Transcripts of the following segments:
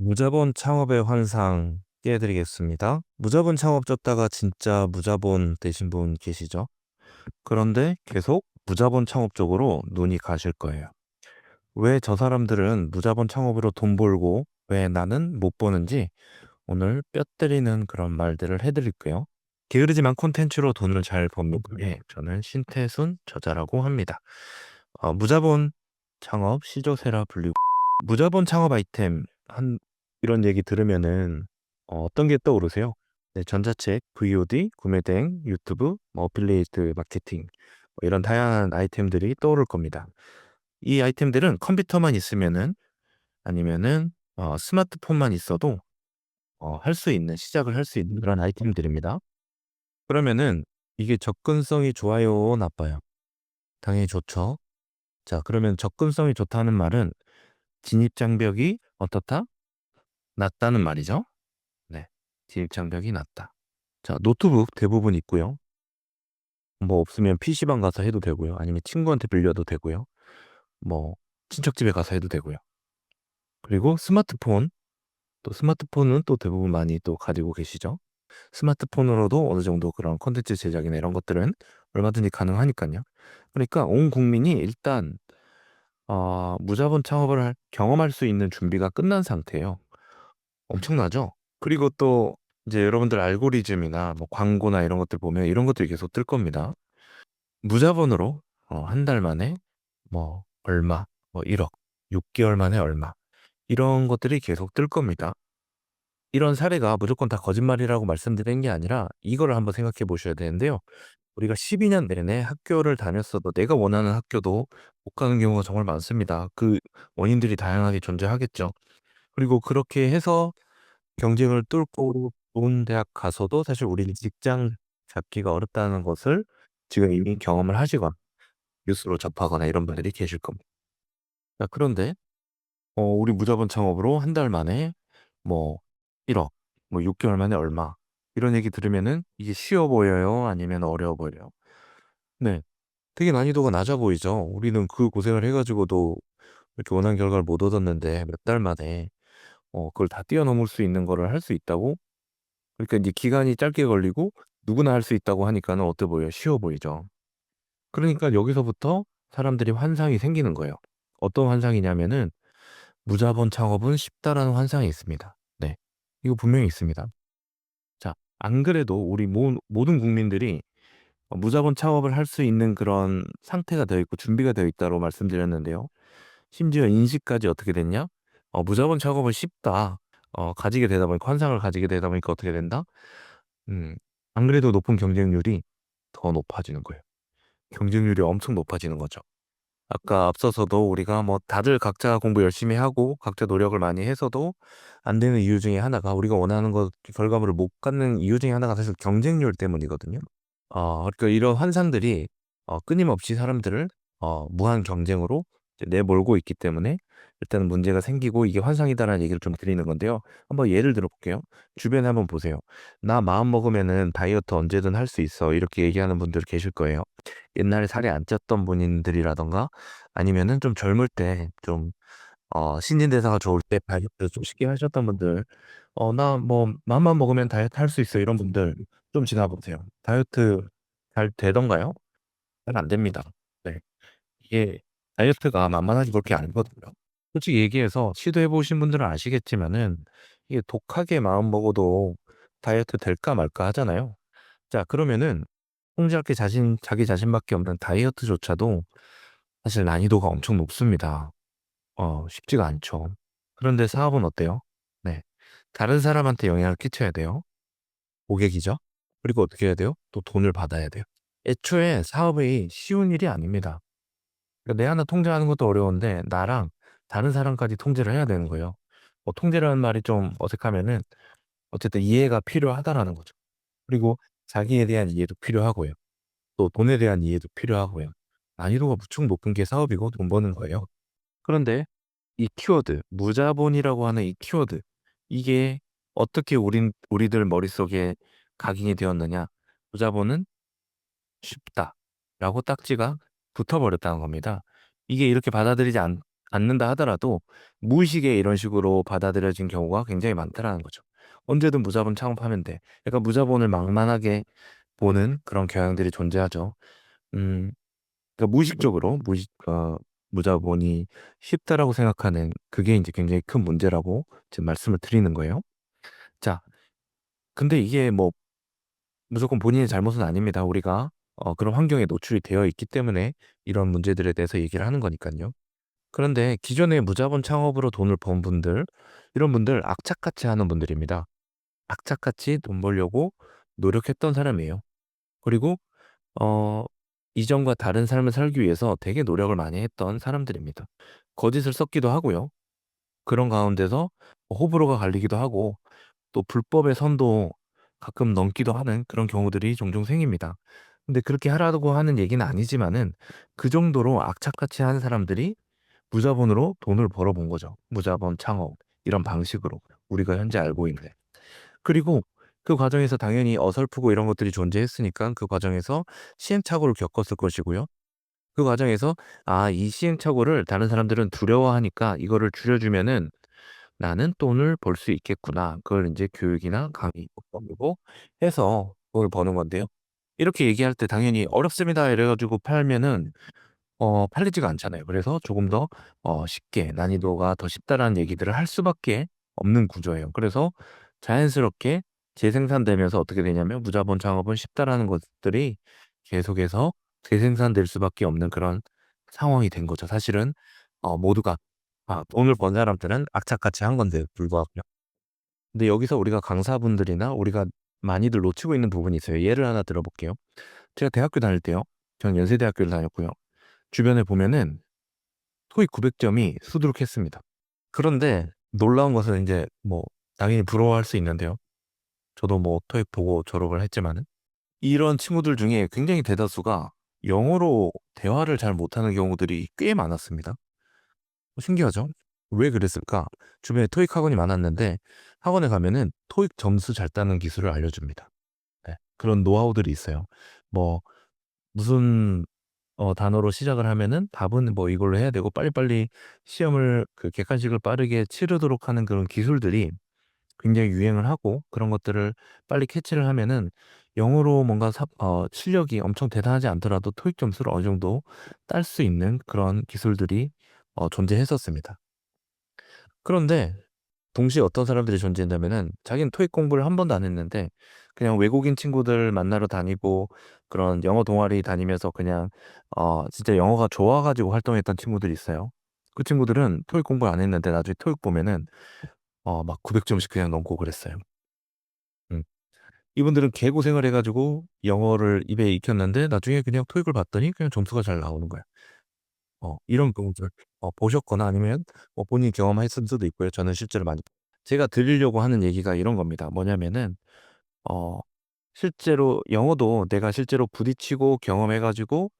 무자본 창업의 환상 깨드리겠습니다. 무자본 창업 쫓다가 진짜 무자본 되신 분 계시죠? 그런데 계속 무자본 창업 쪽으로 눈이 가실 거예요. 왜 저 사람들은 무자본 창업으로 돈 벌고 왜 나는 못 버는지 오늘 뼈 때리는 그런 말들을 해드릴게요. 게으르지만 콘텐츠로 돈을 잘 버는 분에 저는 신태순 저자라고 합니다. 무자본 창업 시조세라 불리고 무자본 창업 아이템 한 이런 얘기 들으면은 어떤 게 떠오르세요? 네, 전자책, VOD, 구매 대행, 유튜브, 어필리에이트 마케팅 이런 다양한 아이템들이 떠오를 겁니다. 이 아이템들은 컴퓨터만 있으면은 아니면은 스마트폰만 있어도 할 수 있는 시작을 할 수 있는 그런 아이템들입니다. 그러면은 이게 접근성이 좋아요, 나빠요? 당연히 좋죠. 자, 그러면 접근성이 좋다는 말은 진입 장벽이 어떻다? 낮다는 말이죠. 네. 진입 장벽이 낮다. 자, 노트북 대부분 있고요. 뭐 없으면 PC방 가서 해도 되고요. 아니면 친구한테 빌려도 되고요. 뭐 친척 집에 가서 해도 되고요. 그리고 스마트폰, 또 스마트폰은 또 대부분 많이 또 가지고 계시죠. 스마트폰으로도 어느 정도 그런 콘텐츠 제작이나 이런 것들은 얼마든지 가능하니까요. 그러니까 온 국민이 일단 무자본 창업을 경험할 수 있는 준비가 끝난 상태예요. 엄청나죠? 그리고 또 이제 여러분들 알고리즘이나 뭐 광고나 이런 것들 보면 이런 것들이 계속 뜰 겁니다. 무자본으로 한 달 만에 뭐 얼마, 뭐 1억, 6개월 만에 얼마 이런 것들이 계속 뜰 겁니다. 이런 사례가 무조건 다 거짓말이라고 말씀드리는 게 아니라 이거를 한번 생각해 보셔야 되는데요. 우리가 12년 내내 학교를 다녔어도 내가 원하는 학교도 못 가는 경우가 정말 많습니다. 그 원인들이 다양하게 존재하겠죠. 그리고 그렇게 해서 경쟁을 뚫고 좋은 대학 가서도 사실 우리는 직장 잡기가 어렵다는 것을 지금 이미 경험을 하시거나 뉴스로 접하거나 이런 분들이 계실 겁니다. 자, 그런데 우리 무자본 창업으로 한 달 만에 뭐 1억, 뭐 6개월 만에 얼마 이런 얘기 들으면은 이게 쉬워 보여요? 아니면 어려워 보여요? 네. 되게 난이도가 낮아 보이죠. 우리는 그 고생을 해 가지고도 이렇게 원하는 결과를 못 얻었는데 몇 달 만에 그걸 다 뛰어넘을 수 있는 거를 할 수 있다고? 그러니까 이제 기간이 짧게 걸리고 누구나 할 수 있다고 하니까는 어때 보여요? 쉬워 보이죠. 그러니까 여기서부터 사람들이 환상이 생기는 거예요. 어떤 환상이냐면은 '무자본 창업은 쉽다.'라는 환상이 있습니다. 네. 이거 분명히 있습니다. 자, 안 그래도 우리 모든 국민들이 무자본 창업을 할 수 있는 그런 상태가 되어 있고 준비가 되어 있다고 말씀드렸는데요. 심지어 인식까지 어떻게 됐냐? 무자본 창업은 쉽다. 가지게 되다 보니까 환상을 가지게 되다 보니까 어떻게 된다? 음. 안 그래도 높은 경쟁률이 더 높아지는 거예요. 경쟁률이 엄청 높아지는 거죠. 아까 앞서서도 우리가 뭐 다들 각자 공부 열심히 하고 각자 노력을 많이 해서도 안 되는 이유 중에 하나가 우리가 원하는 것 결과물을 못 갖는 이유 중에 하나가 사실 경쟁률 때문이거든요. 그러니까 이런 환상들이 끊임없이 사람들을 무한 경쟁으로 이제 내몰고 있기 때문에 일단은 문제가 생기고 이게 환상이다라는 얘기를 좀 드리는 건데요. 한번 예를 들어 볼게요. 주변에 한번 보세요. "나 마음 먹으면은 다이어트 언제든 할 수 있어." 이렇게 얘기하는 분들 계실 거예요. 옛날에 살이 안 쪘던 분들이라든가 아니면은 좀 젊을 때 좀 신진대사가 좋을 때 다이어트 좀 쉽게 하셨던 분들 "나 뭐 마음만 먹으면 다이어트 할 수 있어." 이런 분들 좀 지나 보세요. 다이어트 잘 되던가요? 잘 안 됩니다. 네. 이게 다이어트가 만만하게 그렇게 아니거든요. 솔직히 얘기해서 시도해 보신 분들은 아시겠지만은 이게 독하게 마음먹어도 다이어트 될까 말까 하잖아요. 자, 그러면은 통제할 게 자기 자신밖에 없는 다이어트조차도 사실 난이도가 엄청 높습니다. 쉽지가 않죠. 그런데 사업은 어때요? 네. 다른 사람한테 영향을 끼쳐야 돼요. 고객이죠. 그리고 어떻게 해야 돼요? 또 돈을 받아야 돼요. 애초에 사업이 쉬운 일이 아닙니다. 그러니까 내 하나 통제하는 것도 어려운데 나랑 다른 사람까지 통제를 해야 되는 거예요. 통제라는 말이 좀 어색하면은 어쨌든 이해가 필요하다라는 거죠. 그리고 자기에 대한 이해도 필요하고요. 또 돈에 대한 이해도 필요하고요. 난이도가 무척 높은 게 사업이고 돈 버는 거예요. 그런데 이 키워드, 무자본이라고 하는 이 키워드, 이게 어떻게 우리들 머릿속에 각인이 되었느냐? 무자본은 쉽다라고 딱지가 붙어 버렸다는 겁니다. 이게 이렇게 받아들이지 않는다 하더라도 무의식에 이런 식으로 받아들여진 경우가 굉장히 많다라는 거죠. 언제든 무자본 창업하면 돼. 약간 무자본을 만만하게 보는 그런 경향들이 존재하죠. 음 그러니까 무의식적으로 무자본이 쉽다라고 생각하는 그게 이제 굉장히 큰 문제라고 지금 말씀을 드리는 거예요. 자, 근데 이게 뭐 무조건 본인의 잘못은 아닙니다. 우리가 그런 환경에 노출이 되어 있기 때문에 이런 문제들에 대해서 얘기를 하는 거니까요. 그런데 기존에 무자본 창업으로 돈을 번 분들, 이런 분들 악착같이 하는 분들입니다. 악착같이 돈 벌려고 노력했던 사람이에요. 그리고 어 이전과 다른 삶을 살기 위해서 되게 노력을 많이 했던 사람들입니다. 거짓을 섞기도 하고요. 그런 가운데서 호불호가 갈리기도 하고 또 불법의 선도 가끔 넘기도 하는 그런 경우들이 종종 생깁니다. 근데 그렇게 하라고 하는 얘기는 아니지만은 그 정도로 악착같이 하는 사람들이 무자본으로 돈을 벌어 본 거죠. 무자본 창업 이런 방식으로 우리가 현재 알고 있는. 그리고 그 과정에서 당연히 어설프고 이런 것들이 존재했으니까 그 과정에서 시행착오를 겪었을 것이고요. 그 과정에서 '아 이 시행착오를 다른 사람들은 두려워하니까 이거를 줄여주면은 나는 돈을 벌 수 있겠구나.' 그걸 인제 교육이나 강의 뭐 해서 돈을 버는 건데요. 이렇게 얘기할 때 당연히 "어렵습니다." 이래 가지고 팔면은 팔리지가 않잖아요. 그래서 조금 더 쉽게 난이도가 더 쉽다라는 얘기들을 할 수밖에 없는 구조예요. 그래서 자연스럽게 재생산되면서 어떻게 되냐면 무자본 창업은 쉽다라는 것들이 계속해서 재생산될 수밖에 없는 그런 상황이 된 거죠. 사실은 모두가 돈을 번 사람들은 악착같이 한 건데 불구하고요. 근데 여기서 우리가 강사분들이나 우리가 많이들 놓치고 있는 부분이 있어요. 예를 하나 들어 볼게요. 제가 대학교 다닐 때요. 저는 연세대학교를 다녔고요. 주변에 보면은 토익 900 점이 수두룩했습니다. 그런데 놀라운 것은 인제 뭐 당연히 부러워할 수 있는데요. 저도 뭐 토익 보고 졸업을 했지만은 이런 친구들 중에 굉장히 대다수가 영어로 대화를 잘 못하는 경우들이 꽤 많았습니다. 신기하죠? 왜 그랬을까? 주변에 토익 학원이 많았는데 학원에 가면은 토익 점수 잘 따는 기술을 알려줍니다. 네. 그런 노하우들이 있어요. 뭐 무슨 단어로 시작을 하면은 답은 뭐 이걸로 해야 되고 빨리빨리 시험을 그 객관식을 빠르게 치르도록 하는 그런 기술들이 굉장히 유행을 하고 그런 것들을 빨리 캐치를 하면은 영어로 뭔가 실력이 엄청 대단하지 않더라도 토익 점수를 어느 정도 딸 수 있는 그런 기술들이 존재했었습니다. 그런데 동시에 어떤 사람들이 존재한다면은 자기는 토익 공부를 한 번도 안 했는데 그냥 외국인 친구들 만나러 다니고 그런 영어 동아리 다니면서 그냥 진짜 영어가 좋아 가지고 활동했던 친구들이 있어요. 그 친구들은 토익 공부를 안 했는데 나중에 토익 보면은 막 900 점씩 그냥 넘고 그랬어요. 음. 이분들은 개고생을 해 가지고 영어를 입에 익혔는데 나중에 그냥 토익을 봤더니 그냥 점수가 잘 나오는 거야. 이런 경우들 보셨거나 아니면 본인이 경험했을 수도 있고요. 저는 실제로 많이 제가 드리려고 하는 얘기가 이런 겁니다. 뭐냐면은 어 실제로 영어도 내가 실제로 부딪히고 경험해 가지고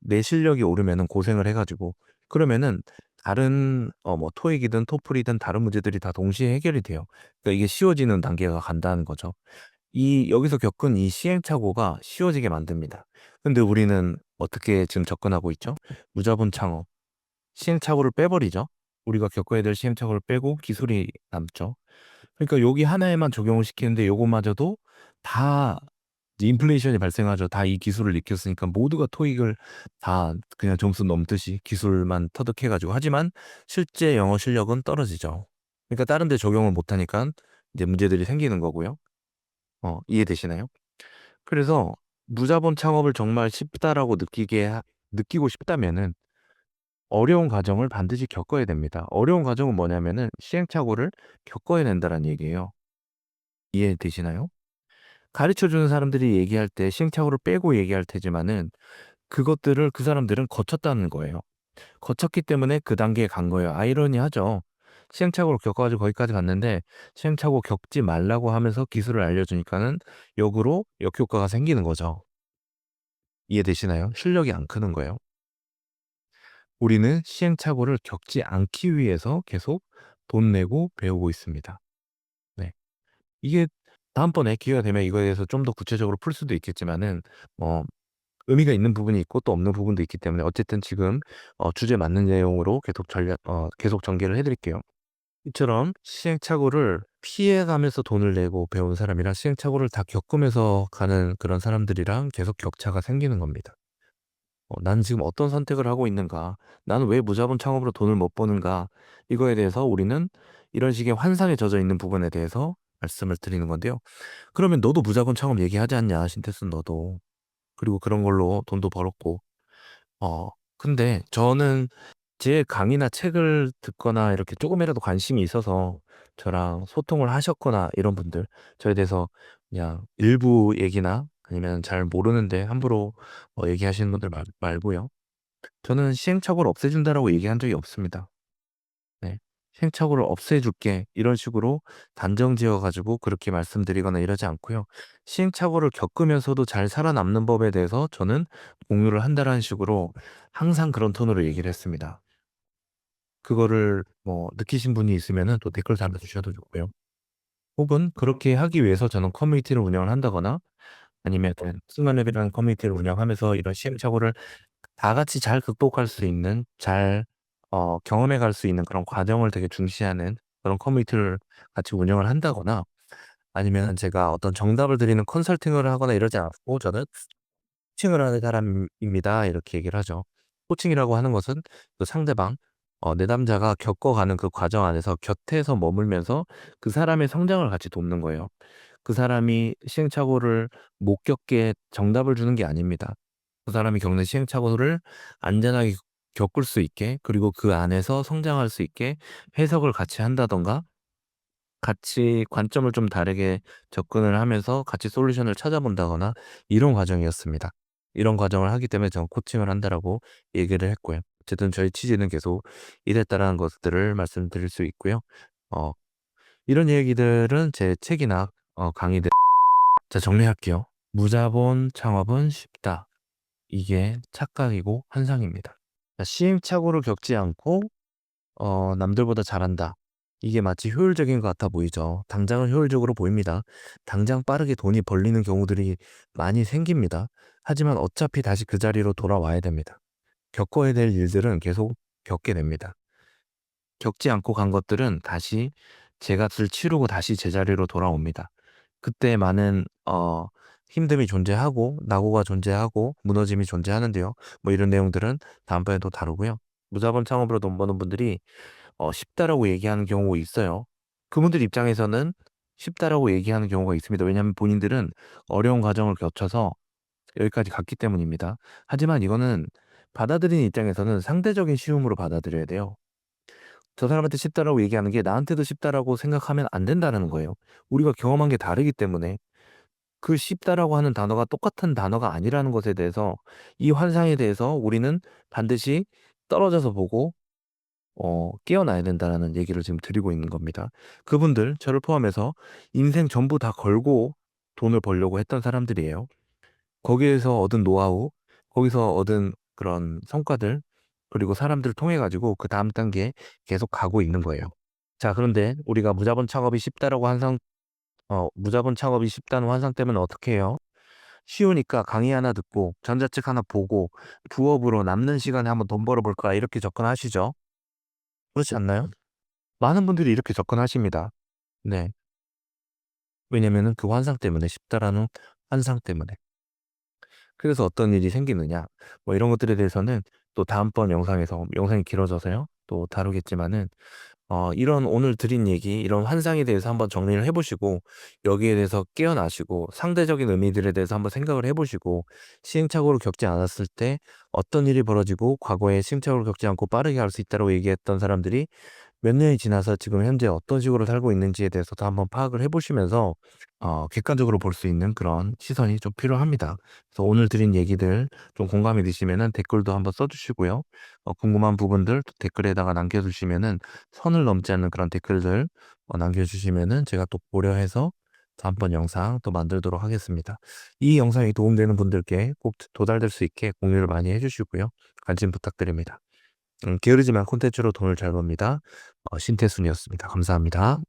내 실력이 오르면은 고생을 해 가지고 그러면은 다른 뭐 토익이든 토플이든 다른 문제들이 다 동시에 해결이 돼요. 그러니까 이게 쉬워지는 단계가 간다는 거죠. 이 여기서 겪은 이 시행착오가 쉬워지게 만듭니다. 근데 우리는 어떻게 지금 접근하고 있죠? 무자본 창업. 시행착오를 빼버리죠. 우리가 겪어야 될 시행착오를 빼고 기술이 남죠. 그러니까 여기 하나에만 적용을 시키는데 요거마저도 다 이제 인플레이션이 발생하죠. 다 이 기술을 익혔으니까 모두가 토익을 다 그냥 점수 넘듯이 기술만 터득해 가지고 하지만 실제 영어 실력은 떨어지죠. 그러니까 다른 데 적용을 못 하니깐 이제 문제들이 생기는 거고요. 이해되시나요? 그래서 '무자본 창업을 정말 쉽다.'라고 느끼고 싶다면은 어려운 과정을 반드시 겪어야 됩니다. 어려운 과정은 뭐냐면은 시행착오를 겪어야 된다는 얘기예요. 이해되시나요? 가르쳐 주는 사람들이 얘기할 때 시행착오를 빼고 얘기할 테지만은 그것들을 그 사람들은 거쳤다는 거예요. 거쳤기 때문에 그 단계에 간 거예요. 아이러니하죠. 시행착오를 겪어 가지고 거기까지 갔는데 시행착오 겪지 말라고 하면서 기술을 알려주니까는 역으로 역효과가 생기는 거죠. 이해되시나요? 실력이 안 크는 거예요. 우리는 시행착오를 겪지 않기 위해서 계속 돈 내고 배우고 있습니다. 네. 이게 다음번에 기회가 되면 이거에 대해서 좀 더 구체적으로 풀 수도 있겠지만은 어 의미가 있는 부분이 있고 또 없는 부분도 있기 때문에 어쨌든 지금 주제 맞는 내용으로 계속 전개를 해 드릴게요. 이처럼 시행착오를 피해가면서 돈을 내고 배운 사람이랑 시행착오를 다 겪으면서 가는 그런 사람들이랑 계속 격차가 생기는 겁니다. '나는 지금 어떤 선택을 하고 있는가? 나는 왜 무자본 창업으로 돈을 못 버는가?' 이거에 대해서 우리는 이런 식의 환상에 젖어 있는 부분에 대해서 말씀을 드리는 건데요. 그러면 "너도 무자본 창업 얘기하지 않냐, 신태순 너도. 그리고 그런 걸로 돈도 벌었고." 어 근데 저는 제 강의나 책을 듣거나 이렇게 조금이라도 관심이 있어서 저랑 소통을 하셨거나 이런 분들, 저에 대해서 그냥 일부 얘기나 아니면 잘 모르는데 함부로 얘기하시는 분들 말고요. 저는 "시행착오를 없애준다."라고 얘기한 적이 없습니다. 네. "시행착오를 없애줄게." 이런 식으로 단정 지어 가지고 그렇게 말씀드리거나 이러지 않고요. 시행착오를 겪으면서도 잘 살아남는 법에 대해서 저는 공유를 한다라는 식으로 항상 그런 톤으로 얘기를 했습니다. 그거를 뭐 느끼신 분이 있으면은 또 댓글 달아 주셔도 좋고요. 혹은 그렇게 하기 위해서 저는 커뮤니티를 운영을 한다거나 아니면은 승마랩이라는 커뮤니티를 운영하면서 이런 시행착오를 다 같이 잘 극복할 수 있는, 잘 경험해 갈 수 있는 그런 과정을 되게 중시하는 그런 커뮤니티를 같이 운영을 한다거나 아니면 제가 어떤 정답을 드리는 컨설팅을 하거나 이러지 않고 저는 "코칭을 하는 사람입니다." 이렇게 얘기를 하죠. 코칭이라고 하는 것은 그 상대방 내담자가 겪어가는 그 과정 안에서 곁에서 머물면서 그 사람의 성장을 같이 돕는 거예요. 그 사람이 시행착오를 못 겪게 정답을 주는 게 아닙니다. 그 사람이 겪는 시행착오를 안전하게 겪을 수 있게, 그리고 그 안에서 성장할 수 있게 해석을 같이 한다든가 같이 관점을 좀 다르게 접근을 하면서 같이 솔루션을 찾아본다거나 이런 과정이었습니다. 이런 과정을 하기 때문에 저는 "코칭을 한다."라고 얘기를 했고요. 어쨌든 저희 취지는 계속 이랬다라는 것들을 말씀드릴 수 있고요. 어 이런 얘기들은 제 책이나 강의들. 자, 정리할게요. "무자본 창업은 쉽다." 이게 착각이고 환상입니다. 자, 시행착오를 겪지 않고 남들보다 잘한다. 이게 마치 효율적인 것 같아 보이죠. 당장은 효율적으로 보입니다. 당장 빠르게 돈이 벌리는 경우들이 많이 생깁니다. 하지만 어차피 다시 그 자리로 돌아와야 됩니다. 겪어야 될 일들은 계속 겪게 됩니다. 겪지 않고 간 것들은 다시 제 값을 치르고 다시 제자리로 돌아옵니다. 그때 많은 힘듦이 존재하고 낙오가 존재하고 무너짐이 존재하는데요. 뭐 이런 내용들은 다음번에 또 다루고요. 무자본 창업으로 돈 버는 분들이 쉽다라고 얘기하는 경우가 있어요. 그분들 입장에서는 쉽다라고 얘기하는 경우가 있습니다. 왜냐하면 본인들은 어려운 과정을 거쳐서 여기까지 갔기 때문입니다. 하지만 이거는 받아들이는 입장에서는 상대적인 쉬움으로 받아들여야 돼요. 저 사람한테 쉽다라고 얘기하는 게 나한테도 쉽다라고 생각하면 안 된다는 거예요. 우리가 경험한 게 다르기 때문에 그 쉽다라고 하는 단어가 똑같은 단어가 아니라는 것에 대해서, 이 환상에 대해서 우리는 반드시 떨어져서 보고 깨어나야 된다라는 얘기를 지금 드리고 있는 겁니다. 그분들 저를 포함해서 인생 전부 다 걸고 돈을 벌려고 했던 사람들이에요. 거기에서 얻은 노하우, 거기서 얻은 그런 성과들, 그리고 사람들을 통해 가지고 그다음 단계에 계속 가고 있는 거예요. 자, 그런데 우리가 무자본 창업이 쉽다는 환상 때문에 어떻게 해요? 쉬우니까 강의 하나 듣고 전자책 하나 보고 '부업으로 남는 시간에 한번 돈 벌어 볼까.' 이렇게 접근하시죠. 그렇지 않나요? 많은 분들이 이렇게 접근하십니다. 네. 왜냐면은 그 환상 때문에, 쉽다라는 환상 때문에. 그래서 어떤 일이 생기느냐, 뭐 이런 것들에 대해서는 또 다음번 영상에서, 영상이 길어져서요, 또 다루겠지만은 이런 오늘 드린 얘기, 이런 환상에 대해서 한번 정리를 해 보시고 여기에 대해서 깨어나시고 상대적인 의미들에 대해서 한번 생각을 해 보시고 시행착오를 겪지 않았을 때 어떤 일이 벌어지고 과거에 시행착오를 겪지 않고 빠르게 갈 수 있다고 얘기했던 사람들이 몇 년이 지나서 지금 현재 어떤 식으로 살고 있는지에 대해서도 한번 파악을 해 보시면서 객관적으로 볼 수 있는 그런 시선이 좀 필요합니다. 그래서 오늘 드린 얘기들 좀 공감이 되시면은 댓글도 한번 써 주시고요. 궁금한 부분들 또 댓글에다가 남겨 주시면은, 선을 넘지 않는 그런 댓글들 남겨 주시면은 제가 또 고려해서 다음번 영상 또 만들도록 하겠습니다. 이 영상이 도움되는 분들께 꼭 도달될 수 있게 공유를 많이 해 주시고요. 관심 부탁드립니다. 게으르지만 콘텐츠로 돈을 잘 법니다. 신태순이었습니다. 감사합니다.